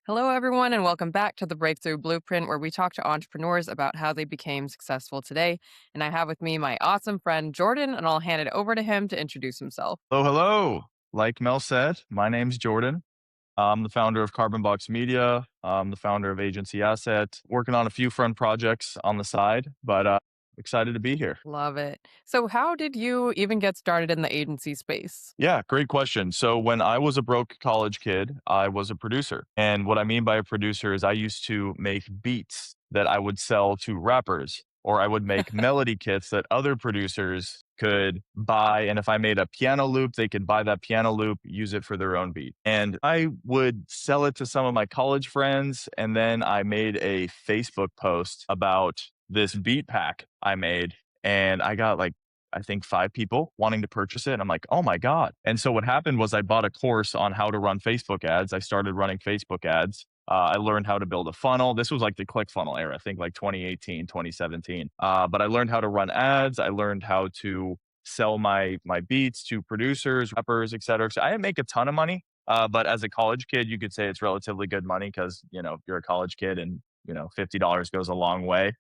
Hello, everyone, and welcome back to the Breakthrough Blueprint, where we talk to entrepreneurs about how they became successful today. And I have with me my awesome friend Jordan, and I'll hand it over to him to introduce himself. Hello, hello. Like Mel said, my name's Jordan. I'm the founder of Carbon Box Media. I'm the founder of Agency Asset, working on a few fun projects on the side, but excited to be here. Love it. So, how did you even get started in the agency space? Yeah, great question. So, when I was a broke college kid, I was a producer. And what I mean by a producer is I used to make beats that I would sell to rappers, or I would make melody kits that other producers could buy. And if I made a piano loop, they could buy that piano loop, use it for their own beat. And I would sell it to some of my college friends. And then I made a Facebook post about this beat pack I made. And I got like, I think 5 people wanting to purchase it. And I'm like, oh my God. And so what happened was I bought a course on how to run Facebook ads. I started running Facebook ads. I learned how to build a funnel. This was like the ClickFunnels era, I think like 2018, 2017. But I learned how to run ads. I learned how to sell my beats to producers, rappers, et cetera. So I didn't make a ton of money. But as a college kid, you could say it's relatively good money because, you're a college kid and, $50 goes a long way.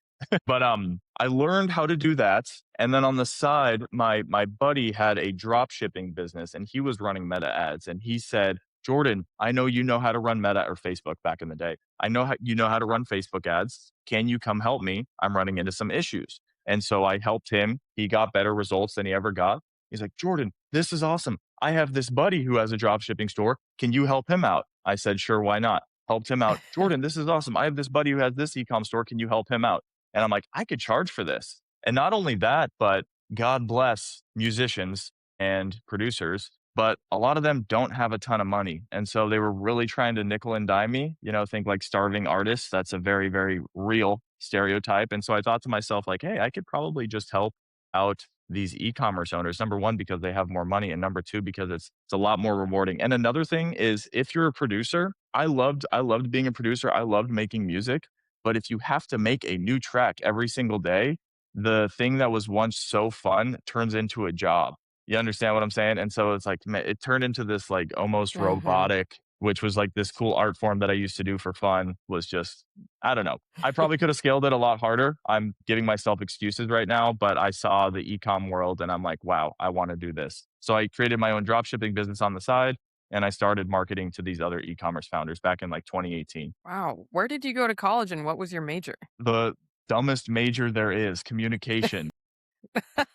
But I learned how to do that, and then on the side, my buddy had a drop shipping business, and he was running Meta ads, and he said, "Jordan, I know you know how to run Meta or Facebook back in the day. I know how you know how to run Facebook ads. Can you come help me? I'm running into some issues." And so I helped him. He got better results than he ever got. He's like, "Jordan, this is awesome. I have this buddy who has a drop shipping store. Can you help him out?" I said, "Sure, why not?" Helped him out. "Jordan, this is awesome. I have this buddy who has this e-com store. Can you help him out?" And I'm like, I could charge for this. And not only that, but God bless musicians and producers, but a lot of them don't have a ton of money. And so they were really trying to nickel and dime me, think like starving artists. That's a very, very real stereotype. And so I thought to myself, like, hey, I could probably just help out these e-commerce owners. Number one, because they have more money. And number two, because it's a lot more rewarding. And another thing is if you're a producer, I loved being a producer. I loved making music. But if you have to make a new track every single day, the thing that was once so fun turns into a job. You understand what I'm saying? And so it's like, it turned into this like almost Hmm. robotic, which was like this cool art form that I used to do for fun was just, I don't know. I probably could have scaled it a lot harder. I'm giving myself excuses right now, but I saw the ecom world and I'm like, wow, I want to do this. So I created my own dropshipping business on the side and I started marketing to these other e-commerce founders back in like 2018. Wow. Where did you go to college and what was your major? The dumbest major there is, communication.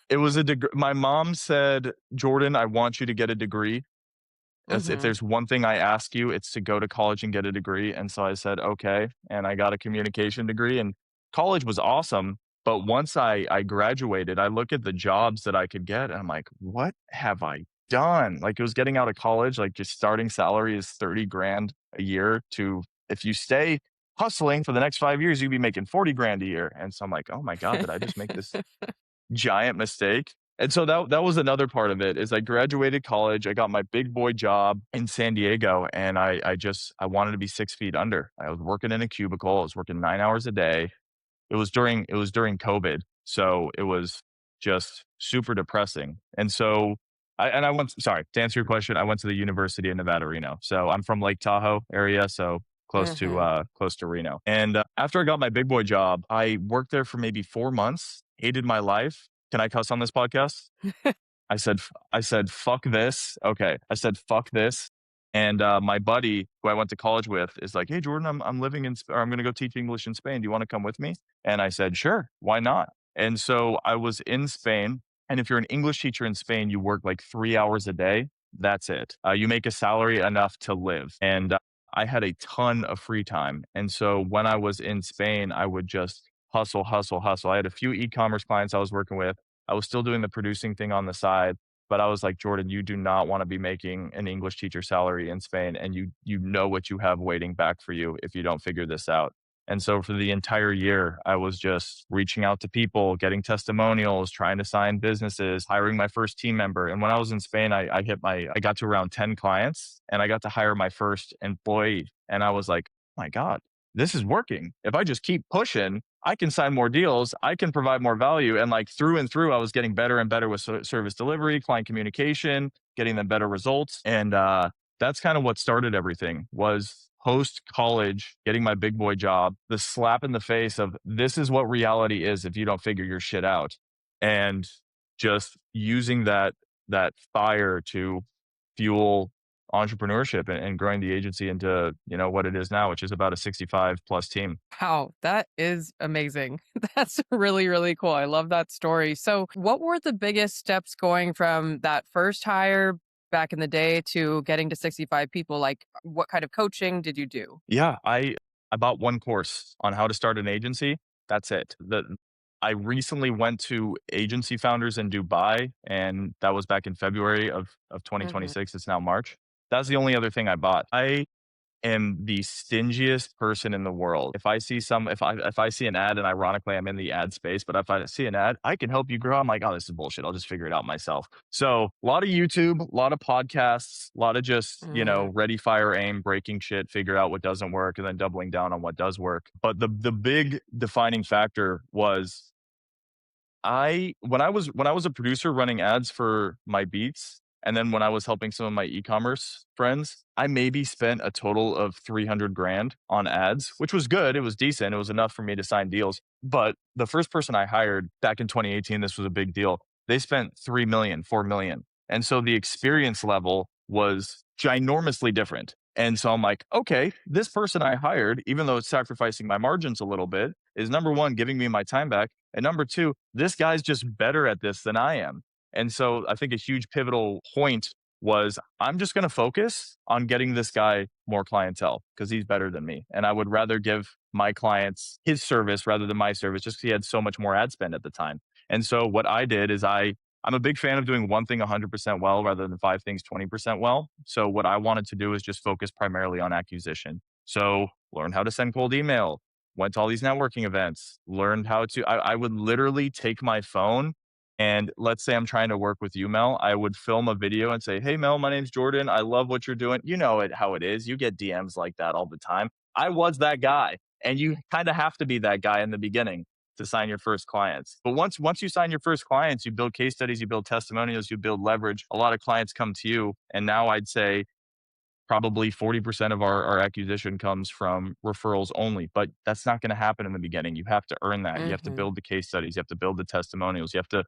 It was a degree. My mom said, "Jordan, I want you to get a degree. As if Hmm. there's one thing I ask you, it's to go to college and get a degree." And so I said, "Okay." And I got a communication degree and college was awesome. But once I graduated, I look at the jobs that I could get and I'm like, what have I done? Like it was getting out of college, like just starting salary is 30 grand a year to if you stay hustling for the next 5 years, you'd be making 40 grand a year. And so I'm like, oh my God, did I just make this giant mistake? And so that was another part of it is I graduated college. I got my big boy job in San Diego and I wanted to be 6 feet under. I was working in a cubicle. I was working 9 hours a day. It was during COVID. So it was just super depressing. And so I went sorry, to answer your question, I went to the University of Nevada, Reno. So I'm from Lake Tahoe area, so Hmm. close to Reno. And after I got my big boy job, I worked there for maybe 4 months, hated my life. Can I cuss on this podcast? I said, fuck this. Okay. I said, fuck this. And my buddy who I went to college with is like, hey, Jordan, I'm living or I'm going to go teach English in Spain. Do you want to come with me? And I said, sure, why not? And so I was in Spain. And if you're an English teacher in Spain, you work like 3 hours a day. That's it. You make a salary enough to live. And I had a ton of free time. And so when I was in Spain, I would just hustle, hustle, hustle. I had a few e commerce clients I was working with. I was still doing the producing thing on the side, but I was like, Jordan, you do not want to be making an English teacher salary in Spain, and you know what you have waiting back for you if you don't figure this out. And so for the entire year, I was just reaching out to people, getting testimonials, trying to sign businesses, hiring my first team member. And when I was in Spain, I got to around 10 clients and I got to hire my first employee. And I was like, oh my God, this is working. If I just keep pushing, I can sign more deals. I can provide more value. And like through and through, I was getting better and better with service delivery, client communication, getting them better results. And that's kind of what started everything was post college, getting my big boy job, the slap in the face of this is what reality is if you don't figure your shit out. And just using that fire to fuel entrepreneurship and growing the agency into, what it is now, which is about a 65 plus team. Wow, that is amazing. That's really, really cool. I love that story. So, what were the biggest steps going from that first hire back in the day to getting to 65 people? Like, what kind of coaching did you do? Yeah, I bought one course on how to start an agency. That's it. I recently went to Agency Founders in Dubai, and that was back in February of Mhm. 2026. It's now March. That's the only other thing I bought. I am the stingiest person in the world. If I see an ad, and ironically I'm in the ad space, but if I see an ad, I can help you grow. I'm like, oh, this is bullshit. I'll just figure it out myself. So a lot of YouTube, a lot of podcasts, a lot of just, Mm. ready, fire, aim, breaking shit, figure out what doesn't work, and then doubling down on what does work. But the big defining factor was when I was a producer running ads for my beats, and then when I was helping some of my e-commerce friends, I maybe spent a total of 300 grand on ads, which was good. It was decent. It was enough for me to sign deals. But the first person I hired back in 2018, this was a big deal. They spent 3 million, 4 million. And so the experience level was ginormously different. And so I'm like, okay, this person I hired, even though it's sacrificing my margins a little bit, is number one, giving me my time back. And number two, this guy's just better at this than I am. And so I think a huge pivotal point was I'm just going to focus on getting this guy more clientele because he's better than me. And I would rather give my clients his service rather than my service just because he had so much more ad spend at the time. And so what I did is I'm a big fan of doing one thing 100% well rather than five things 20% well. So what I wanted to do is just focus primarily on acquisition. So learn how to send cold email, went to all these networking events, learned how to, I would literally take my phone and let's say I'm trying to work with you, Mel. I would film a video and say, hey, Mel, my name's Jordan. I love what you're doing. You know it, how it is. You get DMs like that all the time. I was that guy. And you kind of have to be that guy in the beginning to sign your first clients. But once you sign your first clients, you build case studies, you build testimonials, you build leverage. A lot of clients come to you. And now I'd say probably 40% of our acquisition comes from referrals only, but that's not going to happen in the beginning. You have to earn that. You have to Mhm. build the case studies. You have to build the testimonials. You have to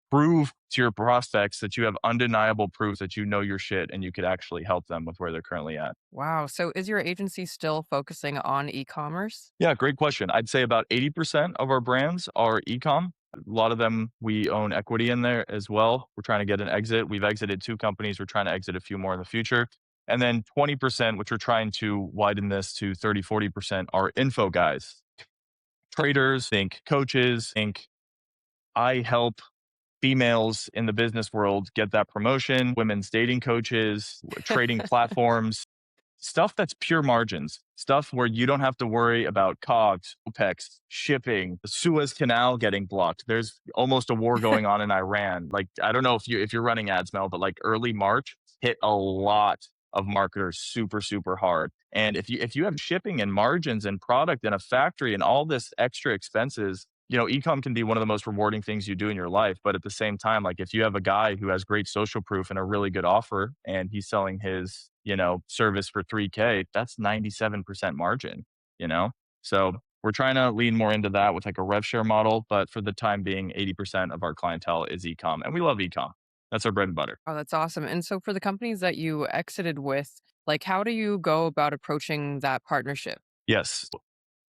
prove to your prospects that you have undeniable proof that you know your shit and you could actually help them with where they're currently at. Wow. So, is your agency still focusing on e-commerce? Yeah, great question. I'd say about 80% of our brands are e-com. A lot of them we own equity in there as well. We're trying to get an exit. We've exited two companies. We're trying to exit a few more in the future. And then 20%, which we're trying to widen this to 30, 40%, are info guys, traders, think coaches, think I help females in the business world get that promotion, women's dating coaches, trading platforms, stuff that's pure margins, stuff where you don't have to worry about COGS, OPEX, shipping, the Suez Canal getting blocked. There's almost a war going on in Iran. Like, I don't know if you're running ads, Mel, but like early March hit a lot of marketers super, super hard. And if you have shipping and margins and product and a factory and all this extra expenses, ecom can be one of the most rewarding things you do in your life. But at the same time, like if you have a guy who has great social proof and a really good offer and he's selling his, service for 3K, that's 97% margin, you know? So we're trying to lean more into that with like a rev share model. But for the time being, 80% of our clientele is ecom and we love ecom. That's our bread and butter. Oh, that's awesome. And so, for the companies that you exited with, like, how do you go about approaching that partnership? Yes.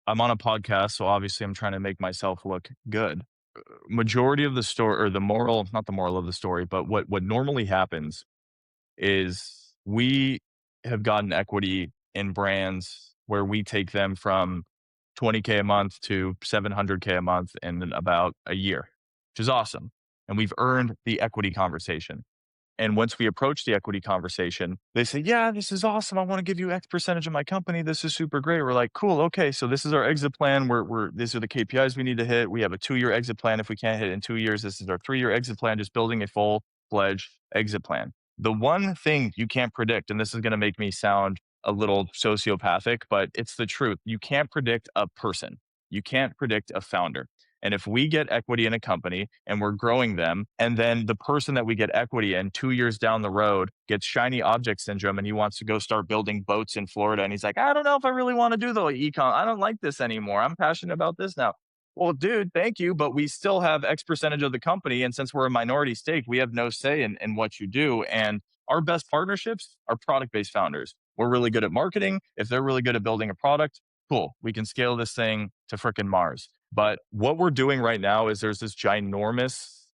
I'm on a podcast, so obviously I'm trying to make myself look good. Majority of the story or the moral, not the moral of the story, but what normally happens is we have gotten equity in brands where we take them from 20K a month to 700K a month in about a year, which is awesome. And we've earned the equity conversation. And once we approach the equity conversation, they say, yeah, this is awesome. I want to give you X percentage of my company. This is super great. We're like, cool. Okay. So this is our exit plan. These are the KPIs we need to hit. We have a 2 year exit plan. If we can't hit it in 2 years, this is our 3 year exit plan, just building a full fledged exit plan. The one thing you can't predict, and this is going to make me sound a little sociopathic, but it's the truth. You can't predict a person. You can't predict a founder. And if we get equity in a company and we're growing them, and then the person that we get equity in 2 years down the road gets shiny object syndrome and he wants to go start building boats in Florida, and he's like, I don't know if I really want to do the econ. I don't like this anymore. I'm passionate about this now. Well, dude, thank you, but we still have X percentage of the company. And since we're a minority stake, we have no say in what you do. And our best partnerships are product based founders. We're really good at marketing. If they're really good at building a product, cool. We can scale this thing to frickin' Mars. But what we're doing right now is there's this ginormous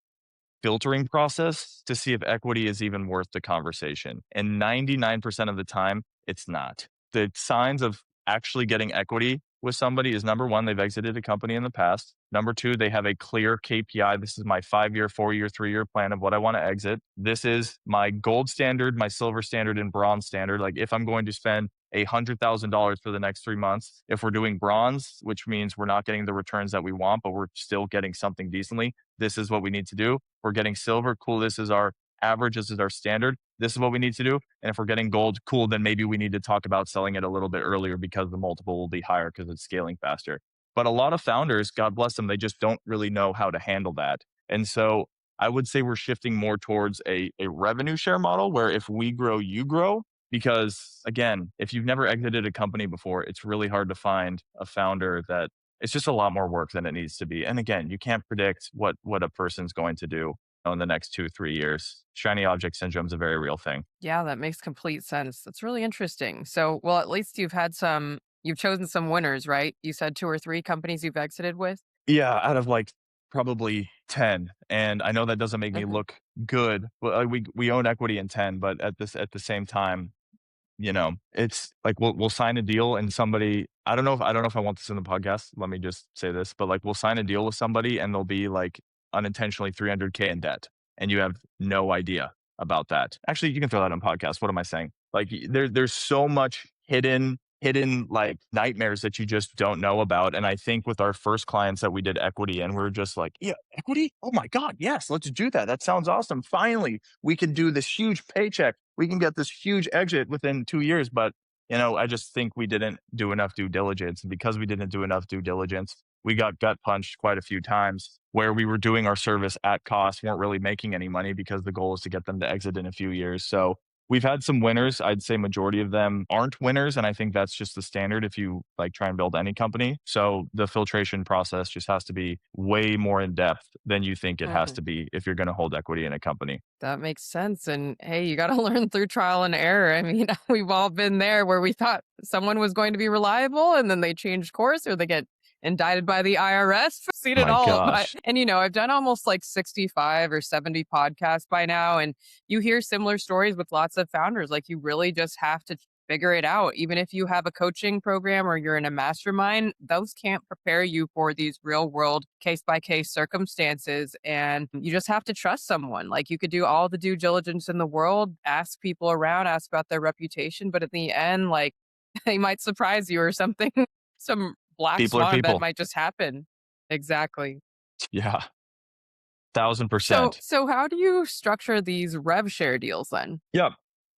filtering process to see if equity is even worth the conversation. And 99% of the time, it's not. The signs of actually getting equity with somebody is number one, they've exited a company in the past. Number two, they have a clear KPI. This is my 5 year, 4 year, 3 year plan of what I want to exit. This is my gold standard, my silver standard, and bronze standard. Like if I'm going to spend $100,000 for the next 3 months, if we're doing bronze, which means we're not getting the returns that we want, but we're still getting something decently, this is what we need to do. We're getting silver, cool. This is our average. This is our standard. This is what we need to do. And if we're getting gold, cool, then maybe we need to talk about selling it a little bit earlier because the multiple will be higher because it's scaling faster. But a lot of founders, God bless them, they just don't really know how to handle that. And so I would say we're shifting more towards a revenue share model where if we grow, you grow. Because again, if you've never exited a company before, it's really hard to find a founder that it's just a lot more work than it needs to be. And again, you can't predict what a person's going to do in the next 2 3 years. Shiny object syndrome is a very real thing. Yeah, that makes complete sense. That's really interesting. So, well, at least you've chosen some winners, right? You said 2 or 3 companies you've exited with? Yeah, out of like probably 10. And I know that doesn't make me Mhm. look good. Well, we own equity in 10, but at the same time, it's like we'll sign a deal and somebody I don't know if I want this in the podcast. Let me just say this, but like we'll sign a deal with somebody and they'll be like unintentionally 300K in debt and you have no idea about that. Actually, you can throw that on podcast. What am I saying? Like there's so much hidden like nightmares that you just don't know about. And I think with our first clients that we did equity and we're just like, yeah, equity? Oh my God, yes, let's do that. That sounds awesome. Finally, we can do this huge paycheck. We can get this huge exit within 2 years. But, I just think we didn't do enough due diligence. And because we didn't do enough due diligence, we got gut punched quite a few times where we were doing our service at cost, weren't really making any money because the goal is to get them to exit in a few years. So we've had some winners. I'd say majority of them aren't winners. And I think that's just the standard if you like try and build any company. So the filtration process just has to be way more in depth than you think it has Mhm. to be if you're going to hold equity in a company. That makes sense. And hey, you got to learn through trial and error. I mean, we've all been there where we thought someone was going to be reliable and then they change course or they get indicted by the IRS. Seen it My all. But, gosh. and, I've done almost like 65 or 70 podcasts by now. And you hear similar stories with lots of founders. Like you really just have to figure it out. Even if you have a coaching program or you're in a mastermind, those can't prepare you for these real world case by case circumstances. And you just have to trust someone. Like you could do all the due diligence in the world, ask people around, ask about their reputation. But at the end, like they might surprise you or something, some black People are swan event people. might just happen. Exactly. Yeah. 1000%. So how do you structure these rev share deals then? Yeah.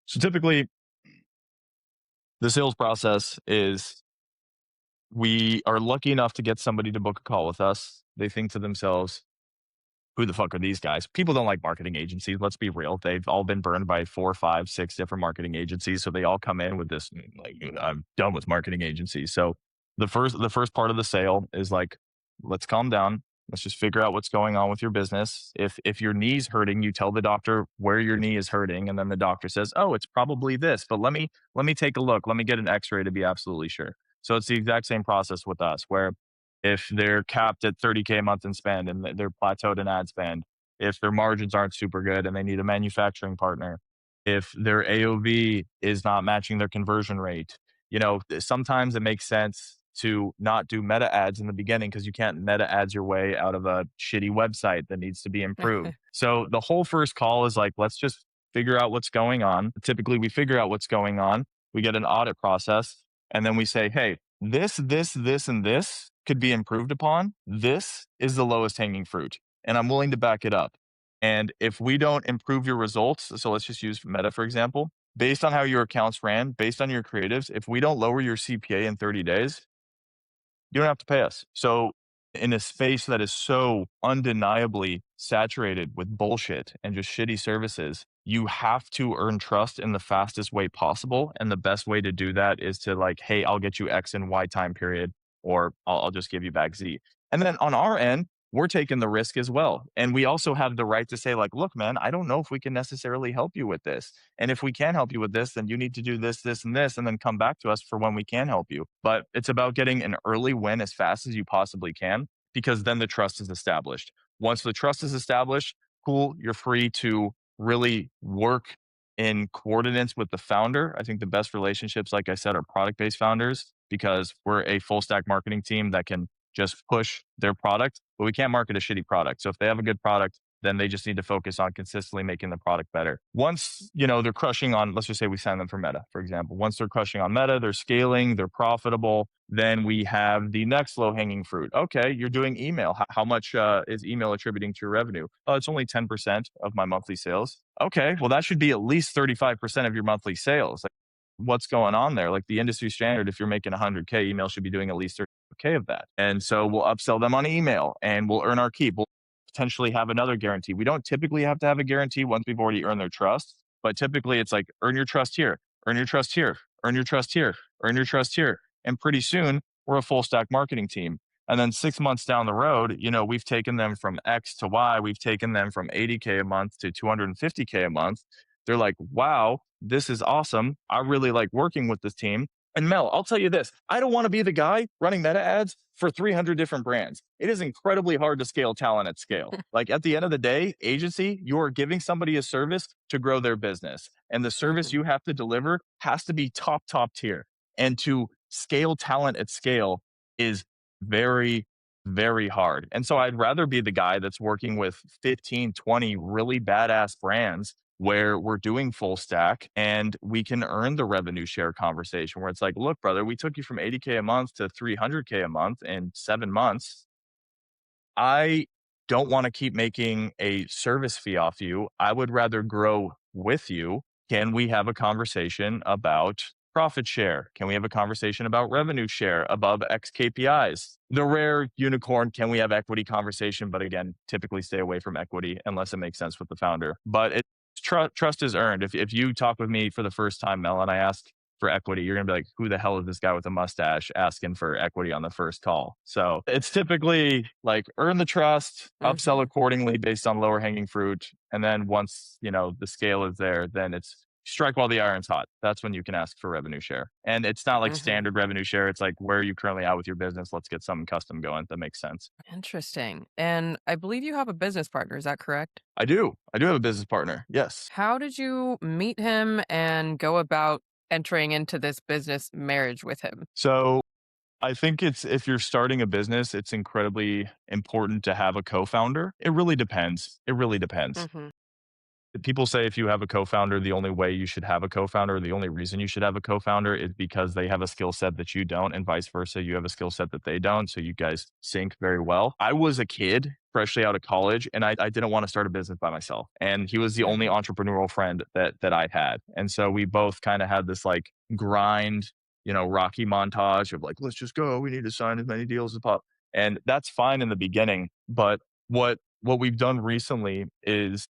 So typically the sales process is we are lucky enough to get somebody to book a call with us. They think to themselves, who the fuck are these guys? People don't like marketing agencies. Let's be real. They've all been burned by 4, 5, 6 different marketing agencies. So they all come in with this, like, I'm done with marketing agencies. So the first part of the sale is like, let's calm down. Let's just figure out what's going on with your business. If your knee's hurting, you tell the doctor where your knee is hurting, and then the doctor says, "Oh, it's probably this." But let me take a look. Let me get an X-ray to be absolutely sure. So it's the exact same process with us, where if they're capped at 30K a month in spend and they're plateaued in ad spend, if their margins aren't super good and they need a manufacturing partner, if their AOV is not matching their conversion rate, sometimes it makes sense to not do meta ads in the beginning because you can't meta ads your way out of a shitty website that needs to be improved. So the whole first call is like, let's just figure out what's going on. Typically, we figure out what's going on. We get an audit process and then we say, hey, this, and this could be improved upon. This is the lowest hanging fruit, and I'm willing to back it up. And if we don't improve your results, so let's just use Meta, for example, based on how your accounts ran, based on your creatives, if we don't lower your CPA in 30 days, you don't have to pay us. So in a space that is so undeniably saturated with bullshit and just shitty services, you have to earn trust in the fastest way possible. And the best way to do that is to like, hey, I'll get you X and Y time period, or I'll just give you back Z. And then on our end, we're taking the risk as well. And we also have the right to say, like, look, man, I don't know if we can necessarily help you with this. And if we can help you with this, then you need to do this, this, and this, and then come back to us for when we can help you. But it's about getting an early win as fast as you possibly can, because then the trust is established. Once the trust is established, cool, you're free to really work in coordinates with the founder. I think the best relationships, like I said, are product based founders because we're a full stack marketing team that can just push their product, but we can't market a shitty product. So if they have a good product, then they just need to focus on consistently making the product better. Once, they're crushing on, let's just say we sign them for Meta, for example. Once they're crushing on Meta, they're scaling, they're profitable. Then we have the next low hanging fruit. Okay, you're doing email. How much is email attributing to your revenue? Oh, it's only 10% of my monthly sales. Okay, well, that should be at least 35% of your monthly sales. Like, what's going on there? Like the industry standard, if you're making 100K, email should be doing at least 30K of that. And so we'll upsell them on email and we'll earn our keep. We'll potentially have another guarantee. We don't typically have to have a guarantee once we've already earned their trust, but typically it's like earn your trust here, earn your trust here, earn your trust here, earn your trust here. And pretty soon we're a full stack marketing team. And then 6 months down the road, we've taken them from X to Y. We've taken them from 80K a month to 250K a month. They're like, wow, this is awesome. I really like working with this team. And Mel, I'll tell you this, I don't want to be the guy running meta ads for 300 different brands. It is incredibly hard to scale talent at scale. Like at the end of the day, agency, you're giving somebody a service to grow their business. And the service you have to deliver has to be top tier. And to scale talent at scale is very, very hard. And so I'd rather be the guy that's working with 15, 20 really badass brands where we're doing full stack and we can earn the revenue share conversation where it's like, look, brother, we took you from 80K a month to 300K a month in 7 months. I don't want to keep making a service fee off you. I would rather grow with you. Can we have a conversation about profit share? Can we have a conversation about revenue share above X KPIs? The rare unicorn, can we have equity conversation? But again, typically stay away from equity unless it makes sense with the founder. But trust is earned. If you talk with me for the first time, Mel, and I ask for equity, you're going to be like, who the hell is this guy with a mustache asking for equity on the first call? So it's typically like earn the trust, upsell accordingly based on lower hanging fruit. And then once, the scale is there, then it's strike while the iron's hot. That's when you can ask for revenue share. And it's not like standard revenue share. It's like, where are you currently at with your business? Let's get something custom going. That makes sense. Interesting. And I believe you have a business partner. Is that correct? I do. I do have a business partner. Yes. How did you meet him and go about entering into this business marriage with him? So I think if you're starting a business, it's incredibly important to have a co-founder. It really depends. It really depends. Mhm. People say if you have a co-founder, the only way you should have a co-founder, the only reason you should have a co-founder is because they have a skill set that you don't, and vice versa. You have a skill set that they don't. So you guys sync very well. I was a kid freshly out of college and I didn't want to start a business by myself. And he was the only entrepreneurial friend that I had. And so we both kind of had this like grind, Rocky montage of like, let's just go. We need to sign as many deals as possible. And that's fine in the beginning. But what we've done recently is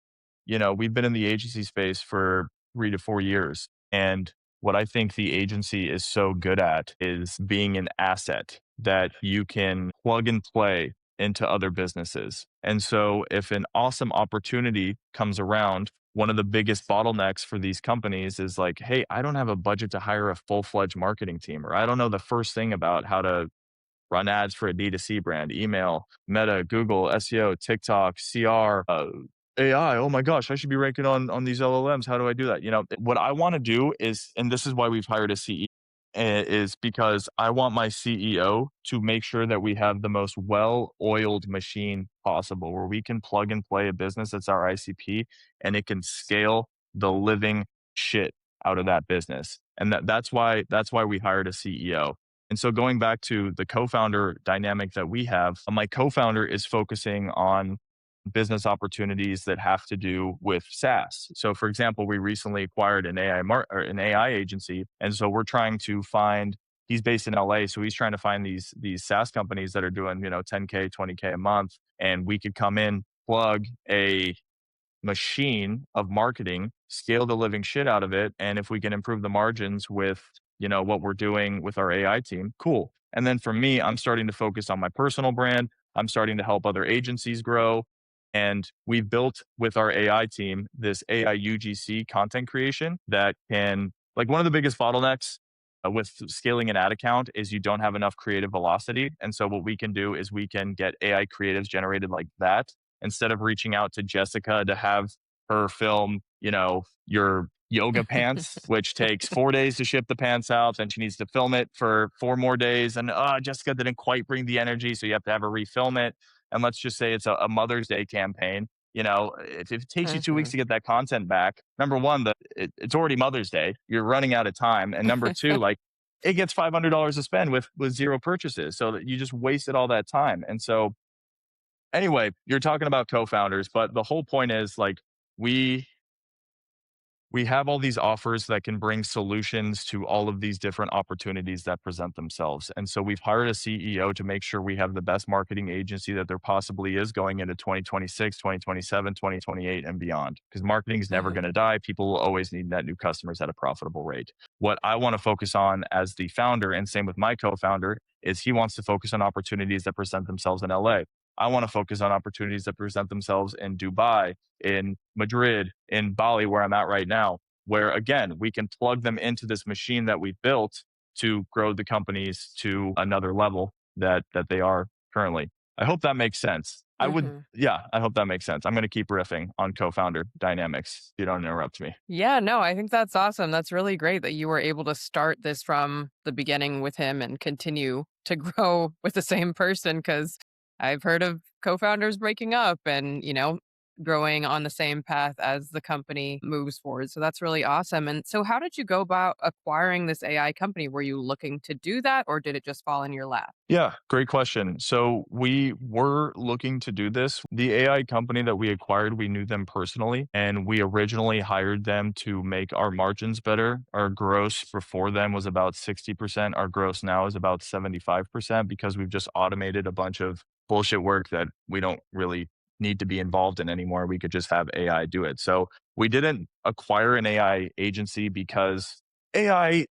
we've been in the agency space for 3 to 4 years. And what I think the agency is so good at is being an asset that you can plug and play into other businesses. And so if an awesome opportunity comes around, one of the biggest bottlenecks for these companies is like, hey, I don't have a budget to hire a full-fledged marketing team, or I don't know the first thing about how to run ads for a D2C brand, email, Meta, Google, SEO, TikTok, CR, AI. Oh my gosh, I should be ranking on these LLMs. How do I do that? What I want to do is, and this is why we've hired a CEO, is because I want my CEO to make sure that we have the most well-oiled machine possible, where we can plug and play a business that's our ICP, and it can scale the living shit out of that business. And that's why we hired a CEO. And so going back to the co-founder dynamic that we have, my co-founder is focusing on business opportunities that have to do with SaaS. So for example, we recently acquired an AI agency. And so we're trying to find he's based in LA, so he's trying to find these SaaS companies that are doing, 10K, 20K a month, and we could come in, plug a machine of marketing, scale the living shit out of it. And if we can improve the margins with, what we're doing with our AI team, cool. And then for me, I'm starting to focus on my personal brand. I'm starting to help other agencies grow. And we built with our AI team this AI UGC content creation that can, like, one of the biggest bottlenecks with scaling an ad account is you don't have enough creative velocity. And so what we can do is we can get AI creatives generated like that instead of reaching out to Jessica to have her film, your yoga pants, which takes 4 days to ship the pants out. And she needs to film it for 4 more days. And Jessica didn't quite bring the energy. So you have to have her refilm it. And let's just say it's a Mother's Day campaign. If it takes you 2 weeks Mhm. to get that content back, number one, it's already Mother's Day. You're running out of time. And number two, like, it gets $500 to spend with zero purchases. So that you just wasted all that time. And so anyway, you're talking about co-founders, but the whole point is, like, we we have all these offers that can bring solutions to all of these different opportunities that present themselves. And so we've hired a CEO to make sure we have the best marketing agency that there possibly is going into 2026, 2027, 2028, and beyond. Because marketing is never going Mhm. to die. People will always need net new customers at a profitable rate. What I want to focus on as the founder, and same with my co-founder, is he wants to focus on opportunities that present themselves in LA. I want to focus on opportunities that present themselves in Dubai, in Madrid, in Bali, where I'm at right now, where again, we can plug them into this machine that we've built to grow the companies to another level that they are currently. I hope that makes sense. Mhm. Yeah, I hope that makes sense. I'm going to keep riffing on co-founder dynamics. You don't interrupt me. Yeah, no, I think that's awesome. That's really great that you were able to start this from the beginning with him and continue to grow with the same person. Because I've heard of co-founders breaking up and, growing on the same path as the company moves forward. So that's really awesome. And so how did you go about acquiring this AI company? Were you looking to do that or did it just fall in your lap? Yeah, great question. So we were looking to do this. The AI company that we acquired, we knew them personally, and we originally hired them to make our margins better. Our gross before them was about 60%. Our gross now is about 75% because we've just automated a bunch of bullshit work that we don't really need to be involved in anymore. We could just have AI do it. So we didn't acquire an AI agency because AI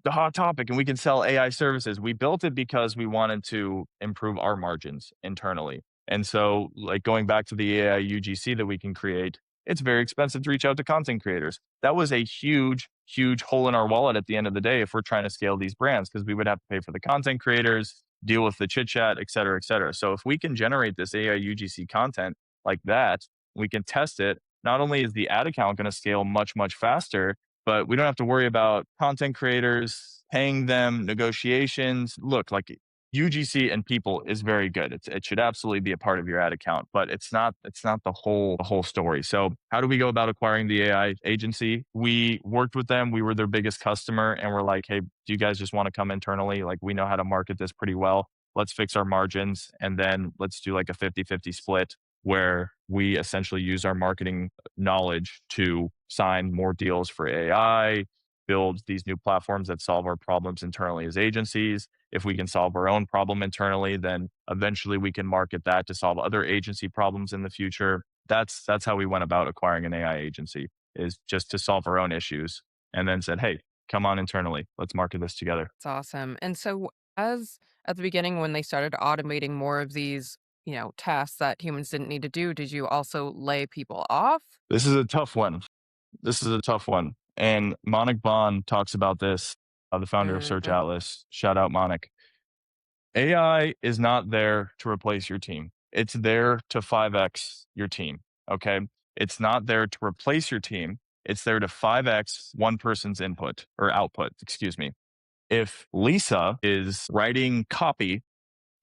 the hot topic and we can sell AI services. We built it because we wanted to improve our margins internally. And so, like, going back to the AI UGC that we can create, it's very expensive to reach out to content creators. That was a huge, huge hole in our wallet at the end of the day if we're trying to scale these brands, because we would have to pay for the content creators, deal with the chit chat, et cetera, et cetera. So if we can generate this AI UGC content like that, we can test it. Not only is the ad account going to scale much, much faster, but we don't have to worry about content creators, paying them, negotiations. Look, like, UGC and people is very good. It should absolutely be a part of your ad account, but it's not the whole story. So how do we go about acquiring the AI agency? We worked with them. We were their biggest customer and we're like, hey, do you guys just want to come internally? Like, we know how to market this pretty well. Let's fix our margins and then let's do like a 50-50 split where we essentially use our marketing knowledge to sign more deals for AI, build these new platforms that solve our problems internally as agencies. If we can solve our own problem internally, then eventually we can market that to solve other agency problems in the future. That's how we went about acquiring an AI agency, is just to solve our own issues and then said, hey, come on internally. Let's market this together. It's awesome. And so, as at the beginning, when they started automating more of these, tasks that humans didn't need to do, did you also lay people off? This is a tough one. This is a tough one. And Monik Bond talks about this, the founder of Search Hmm. Atlas. Shout out Monik. AI is not there to replace your team. It's there to 5x your team. Okay. It's not there to replace your team. It's there to 5x one person's input or output, excuse me. If Lisa is writing copy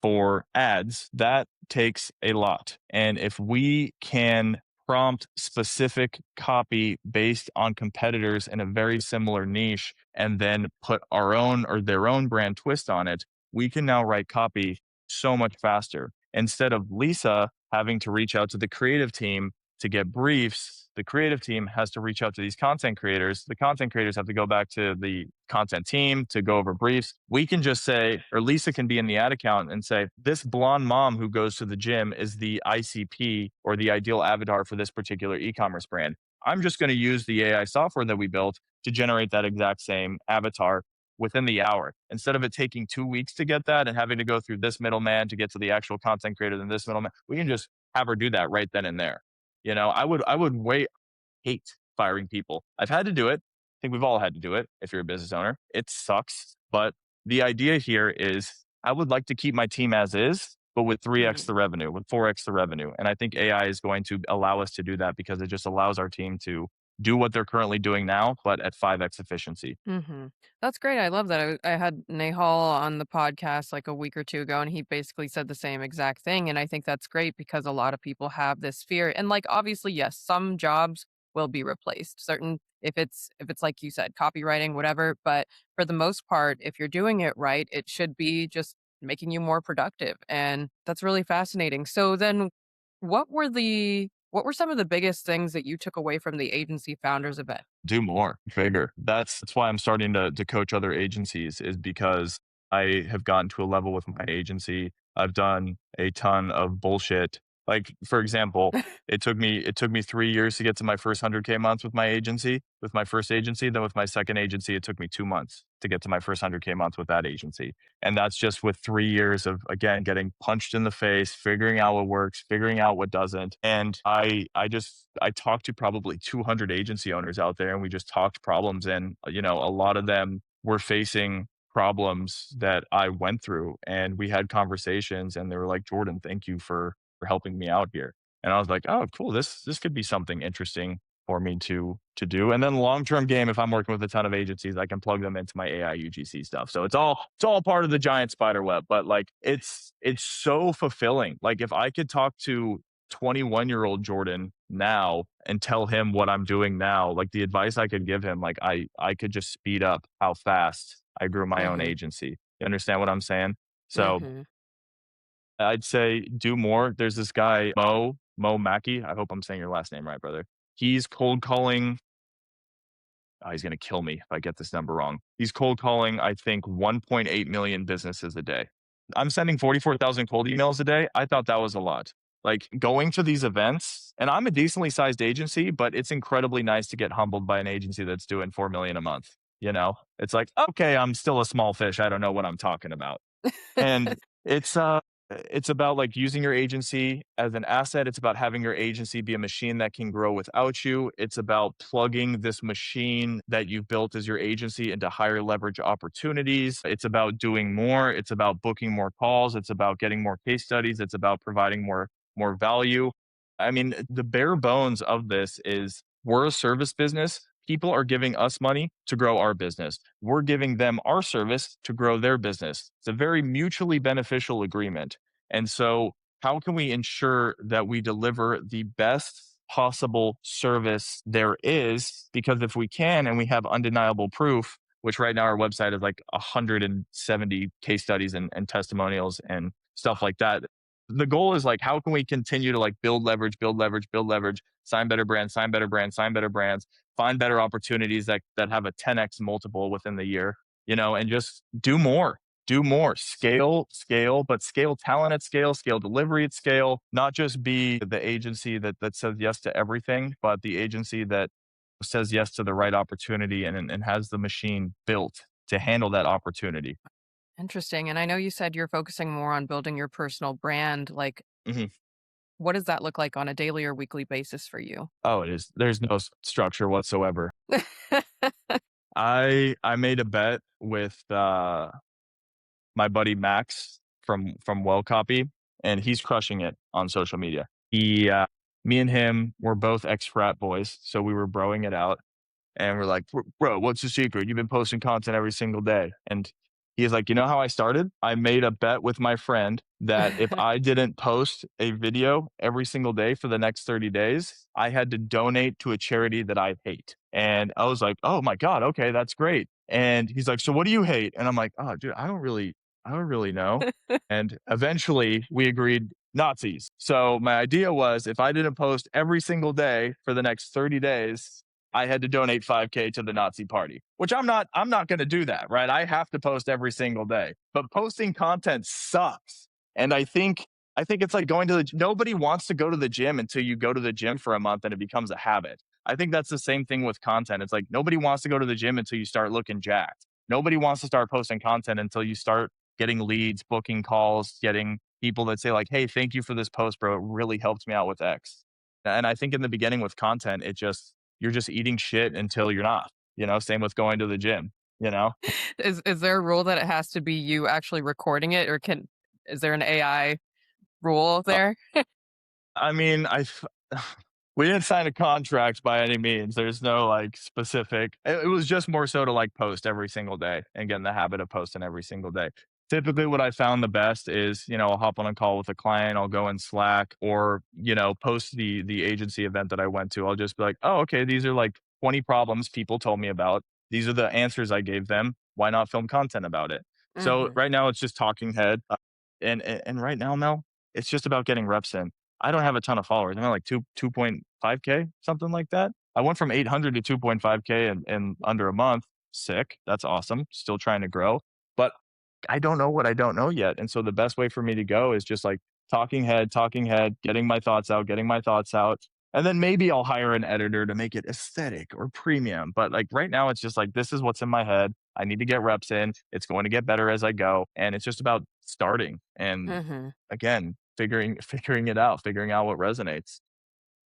for ads, that takes a lot. And if we can prompt specific copy based on competitors in a very similar niche and then put our own or their own brand twist on it, we can now write copy so much faster. Instead of Lisa having to reach out to the creative team to get briefs The creative team has to reach out to these content creators. The content creators have to go back to the content team to go over briefs. We can just say, or Lisa can be in the ad account and say, this blonde mom who goes to the gym is the ICP or the ideal avatar for this particular e-commerce brand. I'm just going to use the AI software that we built to generate that exact same avatar within the hour. Instead of it taking 2 weeks to get that and having to go through this middleman to get to the actual content creator and this middleman, we can just have her do that right then and there. I would hate firing people. I've had to do it. I think we've all had to do it if you're a business owner. It sucks. But the idea here is I would like to keep my team as is, but with 3x the revenue, with 4x the revenue. And I think AI is going to allow us to do that because it just allows our team to do what they're currently doing now, but at 5x efficiency. Mhm. That's great, I love that. I had Nahal on the podcast, like, a week or 2 ago, and he basically said the same exact thing, and I think that's great because a lot of people have this fear, and, like, obviously, yes, some jobs will be replaced, certain if it's like you said, copywriting, whatever, but for the most part, if you're doing it right, it should be just making you more productive, and that's really fascinating. So then what were some of the biggest things that you took away from the Agency Founders event? Do more, bigger. That's why I'm starting to coach other agencies is because I have gotten to a level with my agency. I've done a ton of bullshit. Like for example, it took me 3 years to get to my first 100K month with my agency, with my first agency. Then with my second agency, it took me 2 months to get to my first 100K month with that agency. And that's just with 3 years of again getting punched in the face, figuring out what works, figuring out what doesn't. And I talked to probably 200 agency owners out there, and we just talked problems. And a lot of them were facing problems that I went through, and we had conversations. And they were like, "Jordan, thank you for helping me out here." And I was like, "Oh, cool. This could be something interesting for me to do." And then long term game, if I'm working with a ton of agencies, I can plug them into my AI UGC stuff. So it's all part of the giant spider web. But like it's so fulfilling. Like if I could talk to 21-year-old Jordan now and tell him what I'm doing now, like the advice I could give him, like I could just speed up how fast I grew my own Mhm, agency. You understand what I'm saying? So mhm. I'd say do more. There's this guy, Mo Mackey. I hope I'm saying your last name right, brother. He's cold calling. Oh, he's going to kill me if I get this number wrong. He's cold calling, I think, 1.8 million businesses a day. I'm sending 44,000 cold emails a day. I thought that was a lot. Like going to these events, and I'm a decently sized agency, but it's incredibly nice to get humbled by an agency that's doing 4 million a month. It's like, okay, I'm still a small fish. I don't know what I'm talking about. And it's about like using your agency as an asset. It's about having your agency be a machine that can grow without you. It's about plugging this machine that you've built as your agency into higher leverage opportunities. It's about doing more. It's about booking more calls. It's about getting more case studies. It's about providing more value. I mean, the bare bones of this is we're a service business. People are giving us money to grow our business. We're giving them our service to grow their business. It's a very mutually beneficial agreement. And so, how can we ensure that we deliver the best possible service there is? Because if we can and we have undeniable proof, which right now our website is like 170 case studies and testimonials and stuff like that. The goal is like, how can we continue to like build leverage, build leverage, build leverage, sign better brands, sign better brands, sign better brands, find better opportunities that have a 10x multiple within the year, and just do more, scale, but scale talent at scale delivery at scale, not just be the agency that says yes to everything, but the agency that says yes to the right opportunity and has the machine built to handle that opportunity. Interesting, and I know you said you're focusing more on building your personal brand, like, Mhm. what does that look like on a daily or weekly basis for you? Oh, it is. There's no structure whatsoever. I made a bet with my buddy Max from Well Copy, and he's crushing it on social media. Me and him were both ex frat boys, so we were broing it out, and we're like, "Bro, what's the secret? You've been posting content every single day." And he's like, "You know how I started? I made a bet with my friend that if I didn't post a video every single day for the next 30 days, I had to donate to a charity that I hate." And I was like, "Oh my God, okay, that's great." And he's like, "So what do you hate?" And I'm like, "Oh, dude, I don't really know." And eventually we agreed Nazis. So my idea was if I didn't post every single day for the next 30 days, I had to donate 5K to the Nazi party, which I'm not going to do that, right? I have to post every single day, but posting content sucks. And I think it's like going to nobody wants to go to the gym until you go to the gym for a month and it becomes a habit. I think that's the same thing with content. It's like nobody wants to go to the gym until you start looking jacked. Nobody wants to start posting content until you start getting leads, booking calls, getting people that say like, "Hey, thank you for this post, bro. It really helped me out with X." And I think in the beginning with content, you're just eating shit until you're not. Same with going to the gym. You know, Is there a rule that it has to be you actually recording it, or is there an AI rule uh, there? I mean, we didn't sign a contract by any means. There's no like specific. It was just more so to like post every single day and get in the habit of posting every single day. Typically, what I found the best is, I'll hop on a call with a client, I'll go in Slack or, post the agency event that I went to. I'll just be like, oh, okay, these are like 20 problems people told me about. These are the answers I gave them. Why not film content about it? So Mhm. right now it's just talking head. And right now, Mel, it's just about getting reps in. I don't have a ton of followers. I'm at like 2.5K, something like that. I went from 800 to 2.5K in under a month. Sick. That's awesome. Still trying to grow. But I don't know what I don't know yet. And so the best way for me to go is just like talking head, getting my thoughts out, getting my thoughts out. And then maybe I'll hire an editor to make it aesthetic or premium. But like right now, it's just like, this is what's in my head. I need to get reps in. It's going to get better as I go. And it's just about starting and Mhm. again, figuring it out, figuring out what resonates.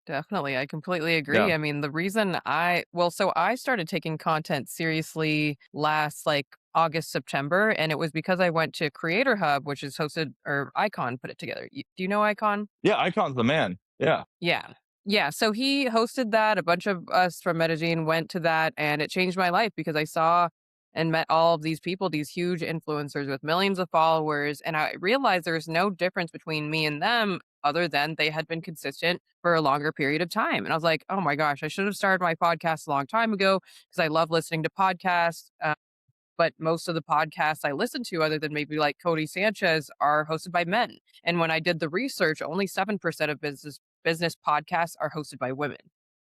Definitely, I completely agree. Yeah. I mean, the reason so I started taking content seriously last like August, September, and it was because I went to Creator Hub, which is hosted or Icon put it together. Do you know Icon? Yeah, Icon's the man. Yeah. Yeah. Yeah, so he hosted that. A bunch of us from Medellin went to that, and it changed my life because I saw and met all of these people, these huge influencers with millions of followers. And I realized there's no difference between me and them other than they had been consistent for a longer period of time. And I was like, oh my gosh, I should have started my podcast a long time ago because I love listening to podcasts. But most of the podcasts I listen to, other than maybe like Cody Sanchez, are hosted by men. And when I did the research, only 7% of business podcasts are hosted by women.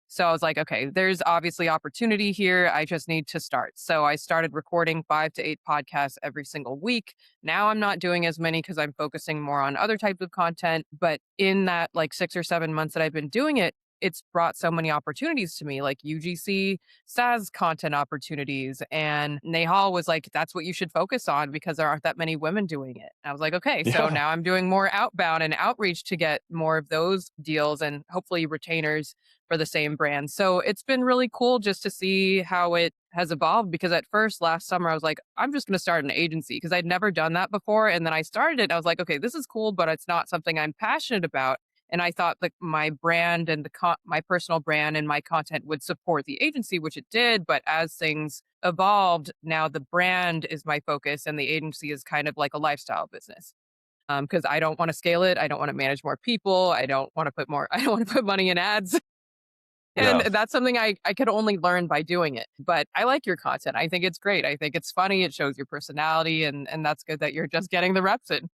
So I was like, okay, there's obviously opportunity here. I just need to start. So I started recording 5 to 8 podcasts every single week. Now I'm not doing as many because I'm focusing more on other types of content. But in that like 6 or 7 months that I've been doing it, it's brought so many opportunities to me, like UGC SaaS content opportunities. And Nehal was like, that's what you should focus on because there aren't that many women doing it. And I was like, okay, so Yeah. now I'm doing more outbound and outreach to get more of those deals and hopefully retainers for the same brand. So it's been really cool just to see how it has evolved because at first last summer I was like, I'm just going to start an agency because I'd never done that before. And then I started it. And I was like, okay, this is cool, but it's not something I'm passionate about. And I thought like my brand and my personal brand and my content would support the agency, which it did. But as things evolved, now the brand is my focus and the agency is kind of like a lifestyle business because I don't want to scale it. I don't want to manage more people. I don't want to put more, I don't want to put money in ads. And Yeah. that's something I could only learn by doing it. But I like your content. I think it's great. I think it's funny. It shows your personality, and that's good that you're just getting the reps in.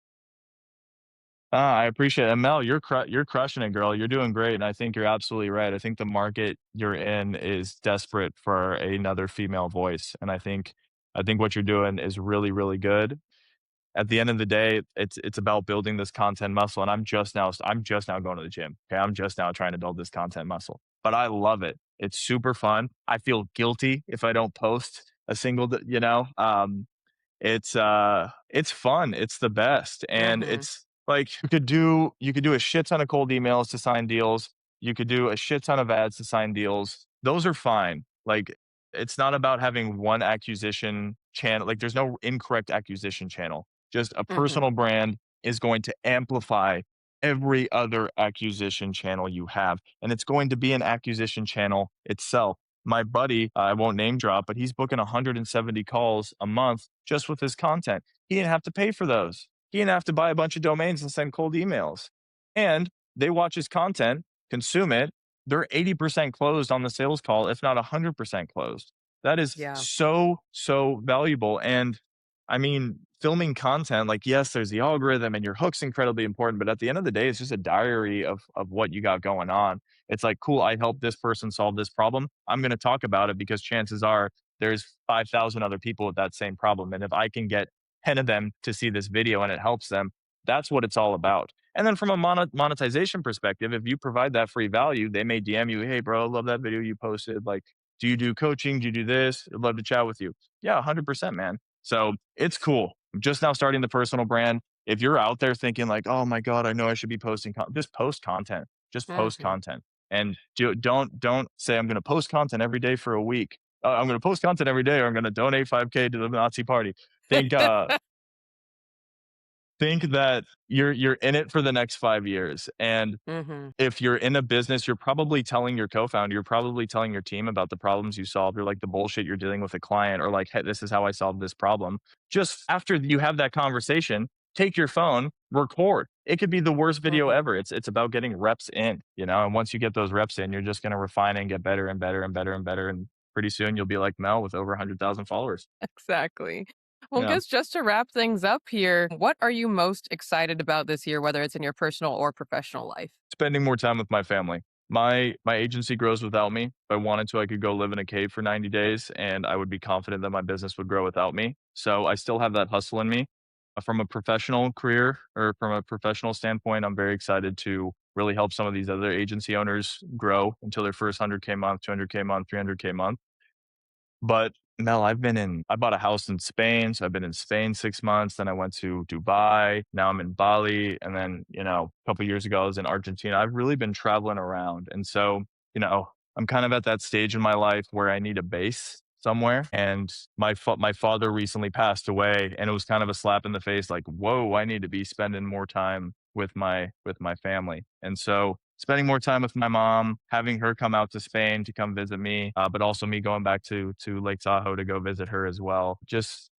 I appreciate it. Mel, you're crushing it, girl. You're doing great, and I think you're absolutely right. I think the market you're in is desperate for another female voice, and I think what you're doing is really, really good. At the end of the day, it's about building this content muscle, and I'm just now going to the gym. Okay, I'm just now trying to build this content muscle, but I love it. It's super fun. I feel guilty if I don't post a single, it's fun, it's the best, and Hmm. it's like you could do a shit ton of cold emails to sign deals, you could do a shit ton of ads to sign deals. Those are fine. Like, it's not about having one acquisition channel, like, there's no incorrect acquisition channel. Just a Hmm. personal brand is going to amplify every other acquisition channel you have, and it's going to be an acquisition channel itself. My buddy, I won't name drop, but he's booking 170 calls a month just with his content. He didn't have to pay for those. He didn't have to buy a bunch of domains and send cold emails. And they watch his content, consume it. They're 80% closed on the sales call, if not 100% closed. That is Yeah. so, so valuable. And I mean, filming content, like, yes, there's the algorithm and your hook's incredibly important, but at the end of the day, it's just a diary of what you got going on. It's like, cool, I helped this person solve this problem. I'm going to talk about it because chances are there's 5,000 other people with that same problem. And if I can get 10 of them to see this video and it helps them, that's what it's all about. And then from a monetization perspective, if you provide that free value, they may DM you, hey, bro, I love that video you posted. Like, do you do coaching? Do you do this? I'd love to chat with you. Yeah, 100%, man. So it's cool. I'm just now starting the personal brand. If you're out there thinking like, oh my God, I know I should be posting, just post content. Just post Mhm. content. And don't say I'm going to post content every day for a week. I'm going to post content every day, or I'm going to donate 5K to the Nazi party. Think think that you're in it for the next 5 years. And Mhm. if you're in a business, you're probably telling your co-founder, you're probably telling your team about the problems you solved, or like the bullshit you're dealing with a client, or like, hey, this is how I solved this problem. Just after you have that conversation, take your phone, record. It could be the worst video Mhm. ever. It's about getting reps in, you know. And once you get those reps in, you're just going to refine and get better and better and better and better. And pretty soon you'll be like Mel with over 100,000 followers. Exactly. Well, Yeah. guess just to wrap things up here, what are you most excited about this year, whether it's in your personal or professional life? Spending more time with my family. My agency grows without me. If I wanted to, I could go live in a cave for 90 days and I would be confident that my business would grow without me. So I still have that hustle in me. From a professional career or from a professional standpoint, I'm very excited to really help some of these other agency owners grow until their first 100K month, 200K month, 300K month. But Mel, I bought a house in Spain. So I've been in Spain 6 months. Then I went to Dubai. Now I'm in Bali. And then, a couple years ago, I was in Argentina. I've really been traveling around. And so, I'm kind of at that stage in my life where I need a base somewhere. And my father recently passed away. And it was kind of a slap in the face like, whoa, I need to be spending more time with my family. And so spending more time with my mom, having her come out to Spain to come visit me, but also me going back to Lake Tahoe to go visit her as well. Just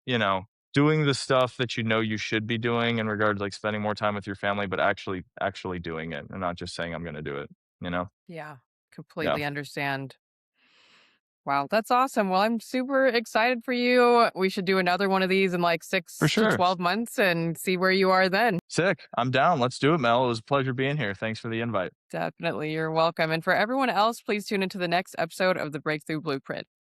doing the stuff that you know you should be doing in regards like spending more time with your family, but actually doing it and not just saying I'm going to do it. You know? Yeah, Yeah, completely understand. Wow, that's awesome. Well, I'm super excited for you. We should do another one of these in like for 6 to sure. 12 months and see where you are then. Sick. I'm down. Let's do it, Mel. It was a pleasure being here. Thanks for the invite. Definitely. You're welcome. And for everyone else, please tune into the next episode of the Breakthrough Blueprint.